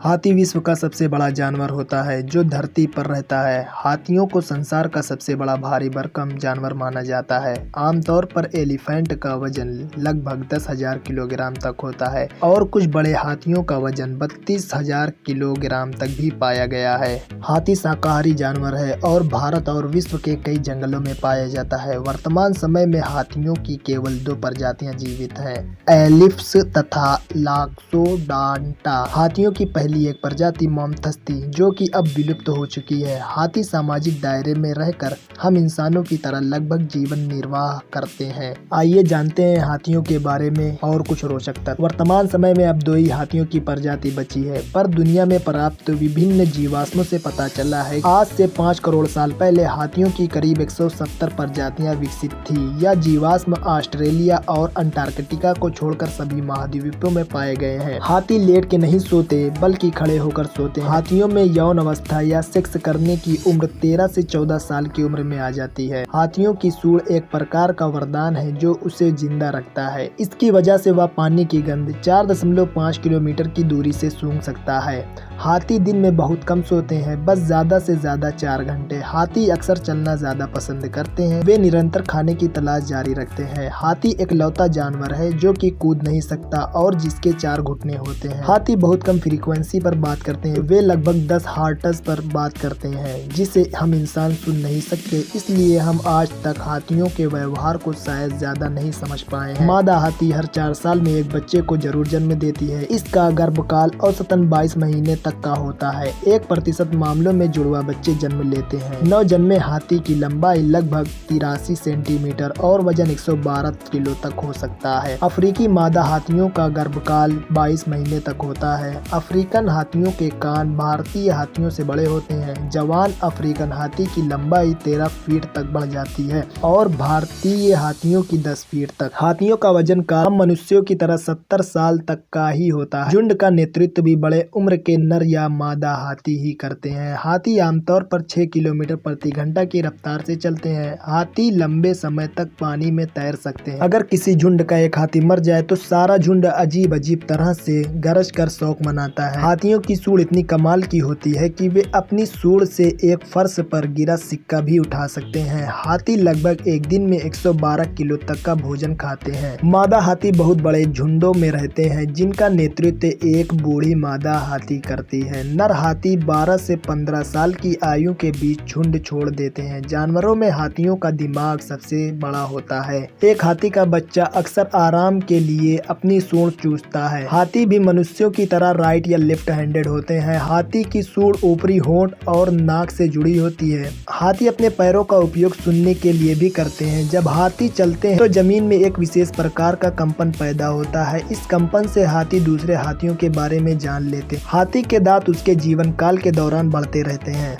हाथी विश्व का सबसे बड़ा जानवर होता है जो धरती पर रहता है। हाथियों को संसार का सबसे बड़ा भारी भरकम जानवर माना जाता है। आमतौर पर एलिफेंट का वजन लगभग 10,000 किलोग्राम तक होता है और कुछ बड़े हाथियों का वजन 32,000 किलोग्राम तक भी पाया गया है। हाथी शाकाहारी जानवर है और भारत और विश्व के कई जंगलों में पाया जाता है। वर्तमान समय में हाथियों की केवल 2 प्रजातियां जीवित हैं, एलिप्स तथा लाक्सोडांटा। हाथियों की पहली एक प्रजाति मॉम्थस थी जो कि अब विलुप्त हो चुकी है। हाथी सामाजिक दायरे में रहकर हम इंसानों की तरह लगभग जीवन निर्वाह करते हैं। आइए जानते हैं हाथियों के बारे में और कुछ रोचक तथ्य। वर्तमान समय में अब 2 ही हाथियों की प्रजाति बची है, पर दुनिया में प्राप्त विभिन्न जीवाश्मों से पता चला है आज से 5 करोड़ साल पहले हाथियों की करीब 170 प्रजातियां विकसित थी। यह जीवाश्म ऑस्ट्रेलिया और अंटार्कटिका को छोड़कर सभी महाद्वीपों में पाए गए हैं। हाथी लेट के नहीं सोते बल्कि खड़े होकर सोते हैं। हाथियों में यौन अवस्था या सेक्स करने की उम्र 13 से 14 साल की उम्र में आ जाती है। हाथियों की सूंड एक प्रकार का वरदान है जो उसे जिंदा रखता है। इसकी वजह से वह पानी की गंध 4.5 किलोमीटर की दूरी से सूंघ सकता है। हाथी दिन में बहुत कम सोते हैं, बस ज्यादा से ज्यादा 4 घंटे। हाथी अक्सर चलना ज्यादा पसंद करते हैं। वे निरंतर खाने की तलाश जारी रखते हैं। हाथी एकलौता जानवर है जो कि कूद नहीं सकता और जिसके 4 घुटने होते हैं। हाथी बहुत कम फ्रीक्वेंसी पर बात करते हैं। वे लगभग 10 हर्ट्ज पर बात करते हैं जिसे हम इंसान सुन नहीं सकते, इसलिए हम आज तक हाथियों के व्यवहार को शायद ज्यादा नहीं समझ पाए हैं। मादा हाथी हर 4 साल में एक बच्चे को जरूर जन्म देती है। इसका गर्भकाल औसतन 22 महीने तक का होता है। 1% मामलों में जुड़वा बच्चे जन्म लेते हैं। नवजन्मे हाथी की लंबाई लगभग 83 सेंटीमीटर और वजन 112 किलो तक हो सकता है। अफ्रीकी मादा हाथियों का गर्भकाल 22 महीने तक होता है। अफ्रीकन हाथियों के कान भारतीय हाथियों से बड़े होते हैं। जवान अफ्रीकन हाथी की लंबाई 13 फीट तक बढ़ जाती है और भारतीय हाथियों की 10 फीट तक। हाथियों का वजन कम मनुष्यों की तरह 70 साल तक का ही होता है। झुंड का नेतृत्व भी बड़े उम्र के नर या मादा हाथी ही करते हैं। हाथी आमतौर पर 6 किलोमीटर प्रति घंटा की रफ्तार से चलते हैं। हाथी लंबे समय तक पानी में तैर सकते हैं। अगर किसी झुंड का एक हाथी मर जाए तो सारा झुंड अजीब अजीब तरह से गरज कर शोक मनाता है। हाथियों की सूंड इतनी कमाल की होती है कि वे अपनी सूंड से एक फर्श पर गिरा सिक्का भी उठा सकते हैं। हाथी लगभग एक दिन में 112 किलो तक का भोजन खाते हैं। मादा हाथी बहुत बड़े झुंडों में रहते हैं जिनका नेतृत्व एक बूढ़ी मादा हाथी करती है। नर हाथी 12 से 15 साल की आयु के बीच झुंड छोड़ देते हैं। जानवरों में हाथियों का दिमाग सबसे बड़ा होता है। एक हाथी का बच्चा अक्सर आराम के लिए अपनी सूंड चूसता है। हाथी भी मनुष्यों की तरह राइट या लेफ्ट हैंडेड होते हैं। हाथी की सूंड ऊपरी होंठ और नाक से जुड़ी होती है। हाथी अपने पैरों का उपयोग सुनने के लिए भी करते हैं। जब हाथी चलते हैं तो जमीन में एक विशेष प्रकार का कंपन पैदा होता है। इस कंपन से हाथी दूसरे हाथियों के बारे में जान लेते हैं। हाथी के दांत उसके जीवन काल के दौरान बढ़ते रहते हैं।